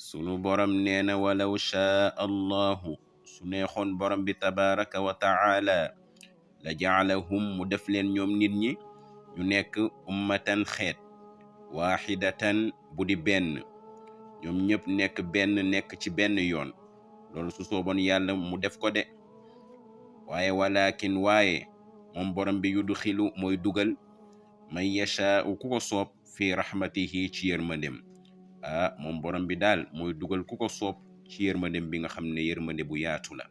sunu borom nee na walaw shaa allahu su neexoon borom bi tabaraka wa taala la jaalahum mu def leen ñoom nit ñi ñu nekk ummatan xeet waaxidatan bu di benn ñoom ñëpp nekk benn nekk ci benn yoon loolu su sooboon yàlla mu def ko de waaye walakin waaye moom borom bi yudxilu mooy dugal man yashaa'u ku ko soob fi rahmatihi ci yërmandem moom borom bi daal mooy dugal ku ko soob ci yërmandem bi nga xam ne yërmande bu yaatu la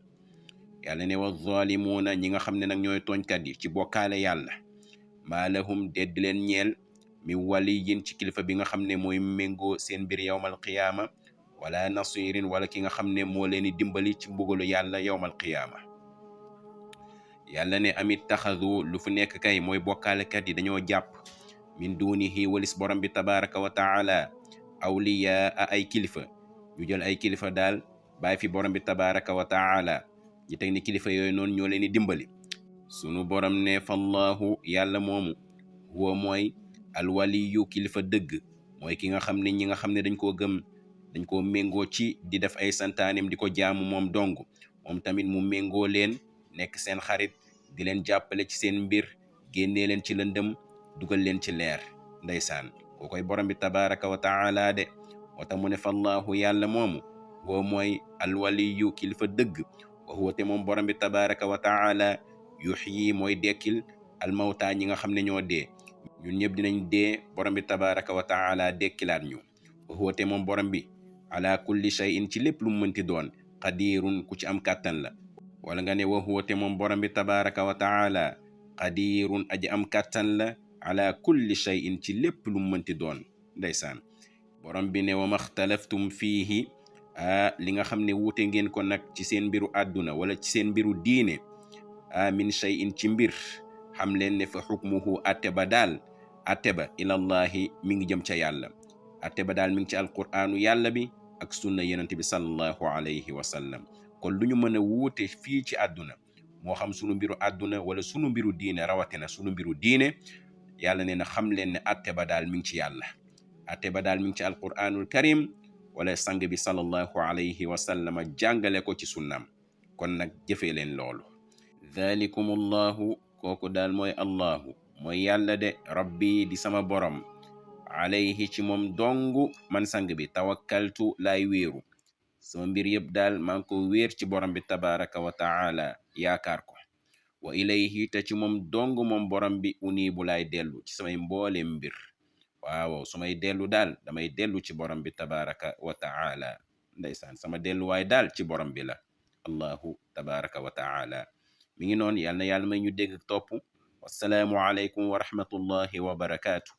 yàlla ne wa zalimuuna ñi nga xam ne nag ñooy tooñkat yi ci bokkaale yàlla maa lahum dedd leen ñeel mi waliyin ci kilifa bi nga xam ne mooy méngoo seen mbir yawmal qiyaama wala nasirin wala ki nga xam ne moo leen di dimbali ci mbugalu yàlla yawmal qiyaama yàlla ne amit taxadu lu fu nekk kay mooy bokkaalekat yi dañoo jàpp min dunihi walis borom bi tabaraka wa taala awliya ay kilifa ñu jël ay kilifa daal bàyyi fi borom bi tabaraka wa taala ñi teg ni kilifa yooyu noonu ñoo leen di dimbali sunu borom ne fallahu yàlla moomu huwa mooy alwaliyu kilifa dëgg mooy ki nga xam ne ñi nga xam ne dañ koo gëm dañ koo méngoo ci di def ay santaanem di ko jaamu moom dong moom tamit mu méngoo leen nekk seen xarit di leen jàppale ci seen mbir génnee leen ci lëndëm dugal leen ci leer ndeysaan koo koy borom bi tabaraka wa taala de moo tax mu ne fallahu yàlla moomu huwa mooy alwaliyu kilifa dëgg wa huwa te moom borom bi tabaraka wa taala yuxyi mooy dekkil almawta ñi nga xam ne ñoo dee ñun ñëpp dinañ dee borom bi tabaraka wa taala dekkilaat ñu wa huwa te moom borom bi ala kulli shay'in ci lépp lu mu mënti doon qadirun ku ci am kàttan la wala nga ne wa huwa te moom borom bi tabaraka wa taala qadirun aji am kàttan la ala kulli shay'in ci lépp lu mu mënti doon ndeysaan borom bi ne wa maxtalaftum fiihi li nga xam ne wuute ngeen ko nag ci seen mbiru àdduna wala ci seen mbiru diine min shay'in ci mbir xam leen ne fa xukmuhu atte ba daal atte ba ilallahi mi ngi jëm ca yàlla atte ba daal mi ngi ci alqur'aanu yàlla bi ak sunna yenente bi sallallahu alayhi wa sallam kon lu ñu mën a wuute fii ci àdduna moo xam sunu mbiru àdduna wala sunu mbiru diine rawatina sunu mbiru diine yàlla nee na xam leen ne atte ba daal mi ngi ci yàlla atte ba daal mi ngi ci alqur'aanul karim wala sang bi sallallahu alayhi wa sallam jàngale ko ci sunnam kon nag jëfee leen loolu dhalikumullahu kooku daal mooy allahu mooy yàlla de rabbi di sama borom alayhi ci moom dongu man sang bi tawakkaltu laay wéeru sama mbir yëpp daal maa ngi ko wéer ci borom bi tabaraka wa taala yaakaar ko wa ilayhi te ci moom dong moom borom bi uniibu laay dellu ci samay mbooleem mbir waaw su may dellu daal damay dellu ci borom bi tabaraka wa taala ndeysaan sama delluwaay daal ci borom bi la allahu tabaraka wa taala mi ngi noonu yàlla na yàlla may ñu dégg topp wassalaamu aleykum wa rahmatullahi wa barakaatu